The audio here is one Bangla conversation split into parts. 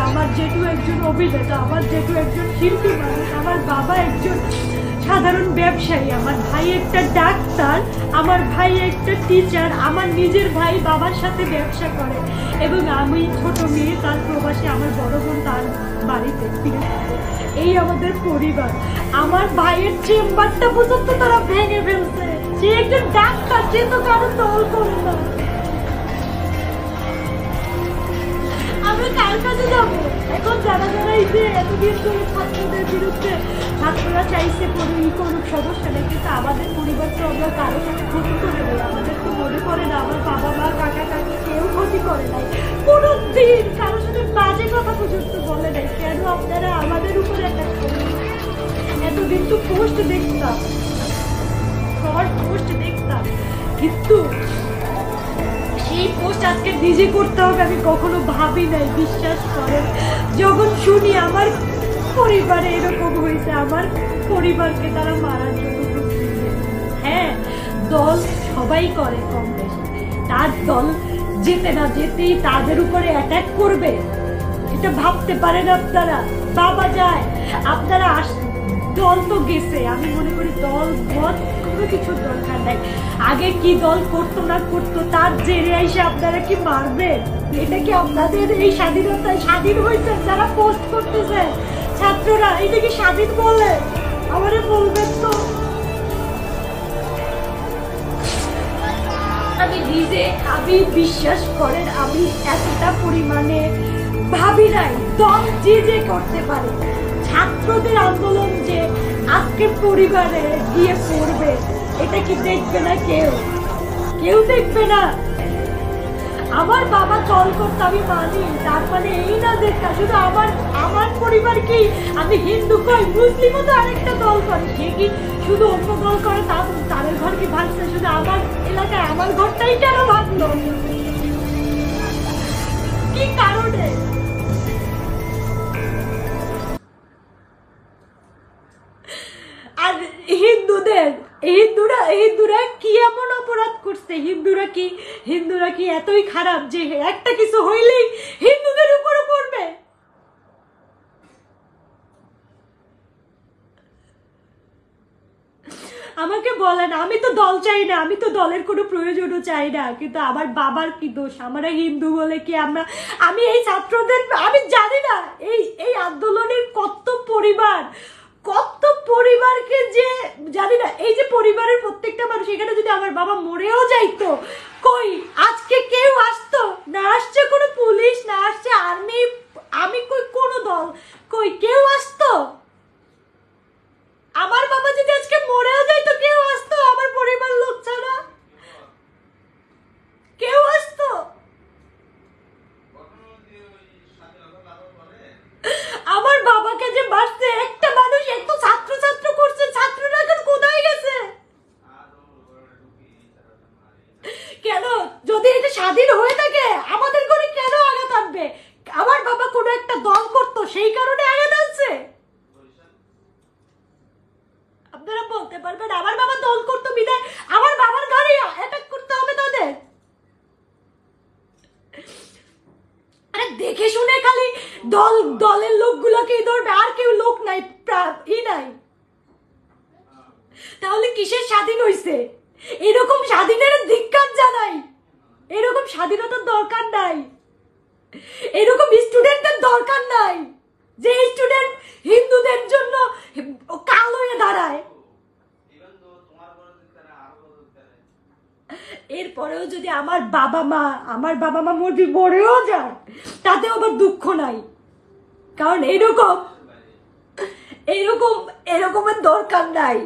আমার জেঠু একজন অভিনেতা, আমার জেঠু একজন শিল্পী মানুষ, আমার বাবা একজন সাধারণ ব্যবসায়ী, আমার ভাই একটা ডাক্তার, আমার ভাই একটা টিচার, আমার নিজের ভাই বাবার সাথে ব্যবসা করে, এবং আমি ছোট মেয়ে, তার প্রবাসে, আমার বড় বোন তার বাড়িতে। ঠিক আছে, এই আমাদের পরিবার। আমার ভাইয়ের চেম্বারটা পর্যন্ত তারা ভেঙে ফেলছে। যে একজন ডাক্তার, সে তো কারো দল করে না। আমরা কার কাছে যাবো এখন? যারা যারা এই যে এতদিন ধরে ছাত্রদের বিরুদ্ধে, ছাত্ররা চাইছে করুক, সমস্যা নেই, কিন্তু আমাদের পরিবার তো আমরা কারোর সাথে ক্ষতি করে নেই। আমাদের তো মনে করে না, আমার বাবা মা কাকা কাকি কেউ ক্ষতি করে নাই, কোনো দিন কারোর সাথে বাজে কথা পর্যন্ত বলে নাই। কেন আপনারা আমাদের উপরে অ্যাটাক করেন? এতদিন তো পোস্ট দেখতাম, সবার পোস্ট দেখতাম, কিন্তু এই পোস্ট আজকে নিজে করতে হবে আমি কখনো ভাবি নাই। বিশ্বাস করেন, যখন শুনি আমার পরিবারে এরকম হয়েছে, আমার পরিবারকে তারা মারার জন্য প্রস্তুত। হ্যাঁ, দল সবাই করে কম বেশি, তার দল যেতে না যেতেই তাদের উপরে অ্যাটাক করবে, এটা ভাবতে পারেন আপনারা? বাবা যায়, আপনারা দল তো গেছে, আমি মনে করি দল মত কোনো কিছুর দরকার নাই। আগে কি দল করতো না করতো তার জেরে এসে আপনারা কি মারবেন? এটা কি আপনাদের এই স্বাধীনতায় স্বাধীন হয়েছে? যারা পোস্ট করতেছে ছাত্ররা, এটা কি স্বাধীন বলে? আমারে বলবেন তো। আমি নিজে, আমি বিশ্বাস করেন, আমি এতটা পরিমাণে ভাবি নাই দল যে যে করতে পারে। ছাত্রদের আন্দোলন যে আজকে পরিবারে গিয়ে পড়বে, এটা কি দেখবে না কেউ? কেউ দেখবে না। আমার বাবা দল করতে আমি মানি, তার মানে এই না যে শুধু আমার পরিবার কি, আমি হিন্দু কই, মুসলিমও তো আরেকটা দল করে, সে কি শুধু অন্য দল করে তাদের ঘর কি ভাঙছে? শুধু আমার এলাকায় আমার ঘরটাই কেন ভাঙলো? কি কারণে? আর হিন্দুরা কি এমন অপরাধ করছে? হিন্দুরা কি এতই খারাপ যে একটা কিছু হইলেই হিন্দুদের উপরে পড়বে? আমাকে বলেন, আমি তো দল চাই না, আমি তো দলের কোনো প্রয়োজনও চাই না, কিন্তু আমার বাবার কি দোষ? আমরা হিন্দু বলে কি আমি এই ছাত্রদের, আমি জানি না এই আন্দোলনের কত পরিবারকে যে জানি না, এই যে পরিবারের প্রত্যেকটা মানুষ, এখানে যদি আমার বাবা মরেও যাইতো, কই আজকে কেউ আসতো না? আসছে কোনো পুলিশ, না আসছে আর্মি, আমি কই কোনো দল, কই কেউ আসতো? আমার বাবা যদি আজকে মরেও যাইতো, কেউ আসতো? আমার পরিবার লোক ছাড়া কেউ আসতো? আমার বাবাকে যে মারছে একটা মানুষ, এত ছাত্র করছে, ছাত্ররা এখন কোথায় গেছে? কেন? যদি এটা স্বাধীন হয়ে থাকে, আমাদের ঘরে কেন আঘাত আনবে? আমার বাবা কোনো একটা দল করতো, সেই কারণে আঘাত আনছে? আপনারা বলতে পারবেন আমার বাবা দল করতো বিদায় আমার বাবার ঘরে অ্যাটাক করতে হবে তাদের? আরে দেখে শুনে খালি দলের লোকগুলোকেই ধরবে, আর কেউ লোক নাই, নাই। তাহলে কিসের স্বাধীন হইছে? এরকম স্বাধীনের ধিক্কার জানাই। এরকম স্বাধীনতার দরকার নাই, এরকম স্টুডেন্টের দরকার নাই যে স্টুডেন্ট হিন্দুদের জন্য কাল হয়ে দাঁড়ায়। এরপরেও যদি আমার বাবা মা মরেও যায়, তাতে আবার দুঃখ নাই, কারণ এরকমের দরকার নাই।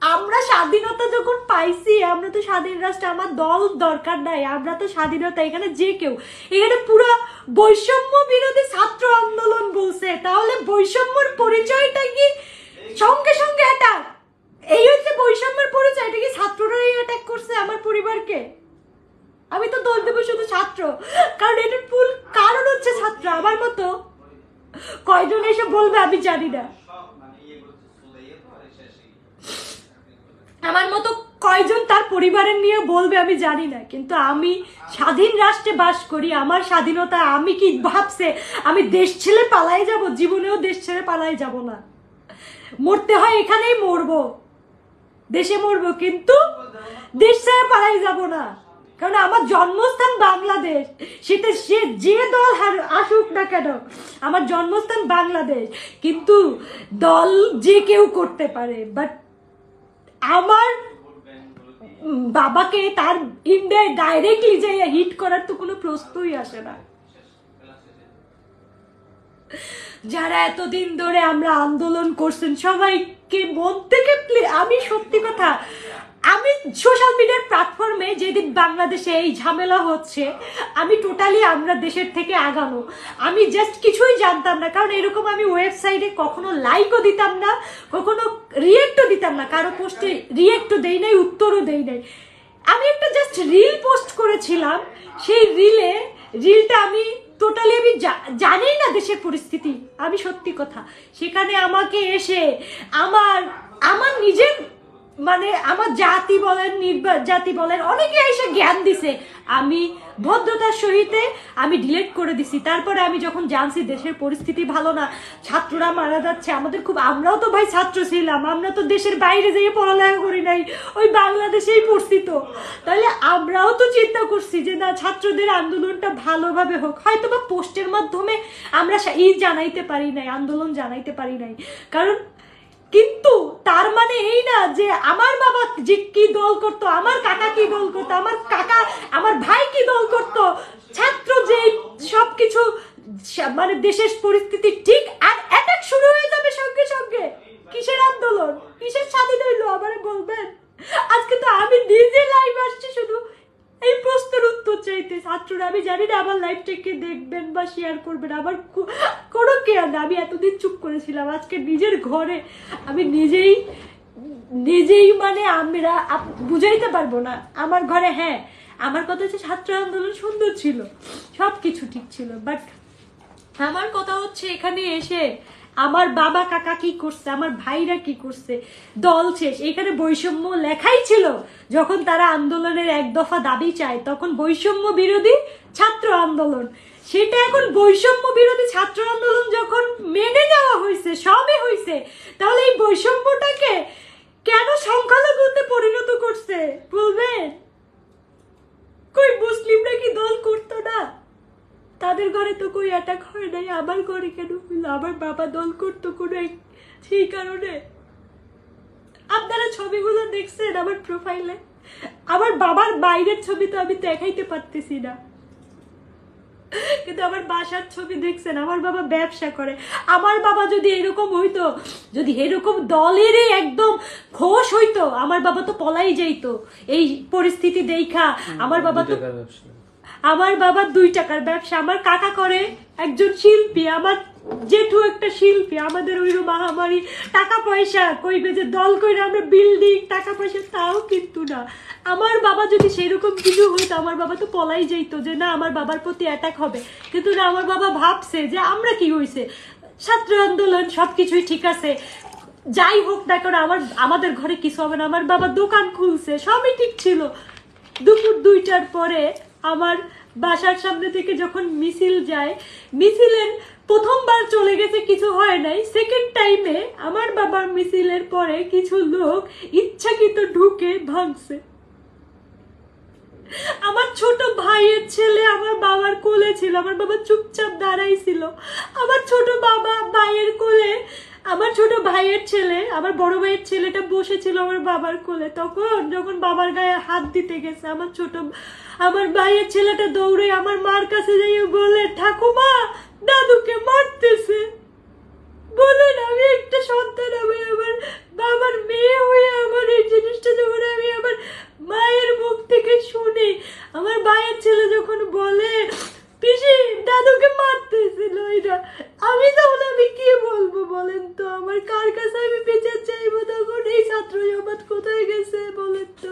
আমরা স্বাধীনতা যখন পাইছি, আমরা তো স্বাধীন রাষ্ট্র, আমার দল দরকার নাই, আমরা তো স্বাধীনতা, এখানে যে কেউ, এখানে পুরো বৈষম্য বিরোধী ছাত্র আন্দোলন বলছে, তাহলে বৈষম্যর পরিচয়টা কি সঙ্গে সঙ্গে অ্যাটাক? এই হচ্ছে বৈষম্যের পরিচয়, এটা কি ছাত্ররাই অ্যাটাক করছে আমার পরিবারকে? আমি তো দোষ দেবো শুধু ছাত্র, কারণ এটার ফুল কারণ হচ্ছে ছাত্র। আমার মতো কয়জন এসে বলবে আমি জানি না, আমার মতো কয়জন তার পরিবারের নিয়ে বলবে আমি জানি না, কিন্তু আমি স্বাধীন রাষ্ট্রে বাস করি, আমার স্বাধীনতা, আমি কি ভাবছে আমি দেশ ছেড়ে পালাই যাব? জীবনেও দেশ ছেড়ে পালাই যাব না, মরতে হয় এখানেই মরবো, দেশে মরবো, কিন্তু দেশ ছেড়ে পালাই যাব না, কারণ আমার জন্মস্থান বাংলাদেশ। সেটা সে যে দল আসুক না কেন, আমার জন্মস্থান বাংলাদেশ। কিন্তু দল যে কেউ করতে পারে, বাট আমার বাবাকে তার ইন্ডিয়ায় ডাইরেক্টলি যাই হিট করার তো কোনো প্রশ্নই আসে না। যারা এতদিন ধরে আমরা আন্দোলন করছেন সবাইকে মন থেকে আমি সত্যি কথা, আমি সোশ্যাল মিডিয়ার প্ল্যাটফর্মে যেদিন বাংলাদেশে এই ঝামেলা হচ্ছে, আমি টোটালি আমরা দেশের থেকে আগানো, আমি জাস্ট কিছুই জানতাম না, কারণ এরকম আমি ওয়েবসাইটে কখনো লাইকও দিতাম না, কখনো রিয়েক্টও দিতাম না, কারো পোস্টে রিয়েক্টও দেই নাই, উত্তরও দেই নাই। আমি একটা জাস্ট রিল পোস্ট করেছিলাম, সেই রিলটা আমি টোটালি আমি জানি না দেশের পরিস্থিতি, আমি সত্যি কথা। সেখানে আমাকে এসে আমার নিজের মানে আমার জাতি বলেন, জাতি বলেন, অনেকে এসে জ্ঞান দিছে, আমি ভদ্রতার সহিতে আমি ডিলিট করে দিছি। তারপরে আমি যখন জানছি দেশের পরিস্থিতি ভালো না, ছাত্ররা মারা যাচ্ছে, আমাদের খুব, আমরাও তো ভাই ছাত্র ছিলাম, আমরা তো দেশের বাইরে যেয়ে পড়ালেখা করি নাই, ওই বাংলাদেশেই পড়ছি, তো তাহলে আমরাও তো চিন্তা করছি যে না, ছাত্রদের আন্দোলনটা ভালোভাবে হোক। হয়তো বা পোস্টের মাধ্যমে আমরা জানাইতে পারি নাই, আন্দোলন জানাইতে পারি নাই, কারণ কিন্তু তার মানে এই না যে আমার বাবা যে কি দল করতো, আমার কাকা কি দল করতো, আমার ভাই কি দল করতো, ছাত্র যে সবকিছু মানে দেশের পরিস্থিতি ঠিক আর অ্যাটাক শুরু হয়ে যাবে সঙ্গে সঙ্গে। কিসের আন্দোলন, কিসের স্বাধীন হইলো আমারে বলবেন? আজকে তো আমি নিজে লাইভ আসছি শুধু এই প্রশ্নের উত্তর চাইতে। ছাত্ররা, আমি জানি না আমার লাইভটাকে দেখবেন বা শেয়ার করবেন, আমার কোনো কেয়ার না, আমি এতদিন চুপ করেছিলাম, আজকে নিজের ঘরে আমি নিজেই মানে আমরা বুঝাইতে পারবো না আমার ঘরে। হ্যাঁ, আমার কথা হচ্ছে ছাত্র আন্দোলন সুন্দর ছিল, সব কিছু ঠিক ছিল, বাট আমার কথা হচ্ছে এখানে এসে আমার বাবা কাকা কি করছে, আমার ভাইরা কি করছে, দল শেষ। এখানে বৈষম্য লেখাই ছিল, যখন তারা আন্দোলনের এক দফা দাবি চায় তখন বৈষম্য বিরোধী ছাত্র আন্দোলন, সেটা এখন বৈষম্য বিরোধী ছাত্র আন্দোলন যখন মেনে নেওয়া হয়েছে, সবই হয়েছে, তাহলে এই বৈষম্যটাকে কেন সংখ্যালঘুতে পরিণত করছে বলবেন? কই মুসলিমরা কি দল করতো না? তাদের ঘরে তো কই অ্যাটাক হয় নাই, আমার ঘরে কেন হইল? আমার বাবা দল করতো কোনো সেই কারণে। আপনারা ছবিগুলো দেখছেন আমার প্রোফাইলে, আমার বাবার বাইরের ছবি তো আমি দেখাইতে পারতেছি না, কিন্তু আমার বাসার ছবি দেখছেন। আমার বাবা ব্যবসা করে, আমার বাবা যদি এরকম হইতো, যদি এরকম দলেরই একদম খোশ হইতো, আমার বাবা তো পলাই যাইতো এই পরিস্থিতি দেখা। আমার বাবা 2 টাকার ব্যবসা, আমার কাকা করে একজন শিল্পী, আমার জেঠু একটা শিল্পী, আমাদের ওই মহামারী টাকা পয়সা কইবে যে দল কইরা আমরা বিল্ডিং টাকা পয়সা, তাও কিন্তু না। আমার বাবা যদি সেরকম কিছু হইতো, আমার বাবা তো পলাই যাইতো যে না আমার বাবার প্রতি অ্যাটাক হবে, কিন্তু না, আমার বাবা ভাবছে যে আমরা কি হয়েছে, ছাত্র আন্দোলন সবকিছুই ঠিক আছে, যাই হোক না কেন আমাদের ঘরে কিছু হবে না। আমার বাবা দোকান খুলছে, সবই ঠিক ছিল। দুপুর 2টার পরে আমার বাসার সামনে থেকে যখন মিছিল যায়, মিছিলের প্রথমবার চলে গেছে, কিছু হয় নাই, সেকেন্ড টাইমে আমার বাবার মিছিলের পরে কিছু লোক ইচ্ছাকৃত ঢুকে ভাঙছে। আমার ছোট ভাইয়ের ছেলে আমার বাবার কোলে ছিল, আমার বাবা চুপচাপ দাঁড়াইছিল, আমার ছোট ভাইয়ের কোলে আমার ছোট ভাইয়ের ছেলে, আমার বড় ভাইয়ের ছেলেটা বসেছিল আমার বাবার কোলে। তখন যখন বাবার গায়ে হাত দিতে গেছে, আমার ভাইয়ের ছেলেটা দৌড়ে আমার মার কাছে যাইয়ে বলে, ঠাকুমা দাদুকে মারতেছে। বলেন, আমি একটা সন্তান, আমি আমার বাবার মেয়ে হয়ে আমার এই জিনিসটা যখন আমি আমার মায়ের মুখ থেকে শুনি, আমার ভাইয়ের ছেলে যখন বলে পিসি দাদুকে মারতেছিল, আমি তাহলে আমি কি বলবো বলেন তো? আমার কার কাছে আমি বিচার চাইবো তখন? এই ছাত্র সমাজ কোথায় গেছে বলেন তো?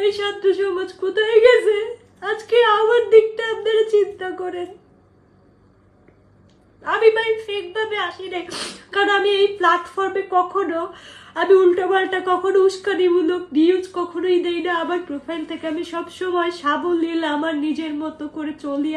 এই ছাত্র সমাজ কোথায় গেছে? আজকে আমার দিকটা আপনারা চিন্তা করেন। আমি ভাই ফেক ভাবে আসি নাই, কারণ আমি এই প্ল্যাটফর্মে কখনো আমি উল্টোপাল্টা কখনো উস্কানিমূলক নিউজ কখনোই দেই না। আমার প্রোফাইল থেকে আমি সবসময় সাবলীল আমার নিজের মতো করে চলি।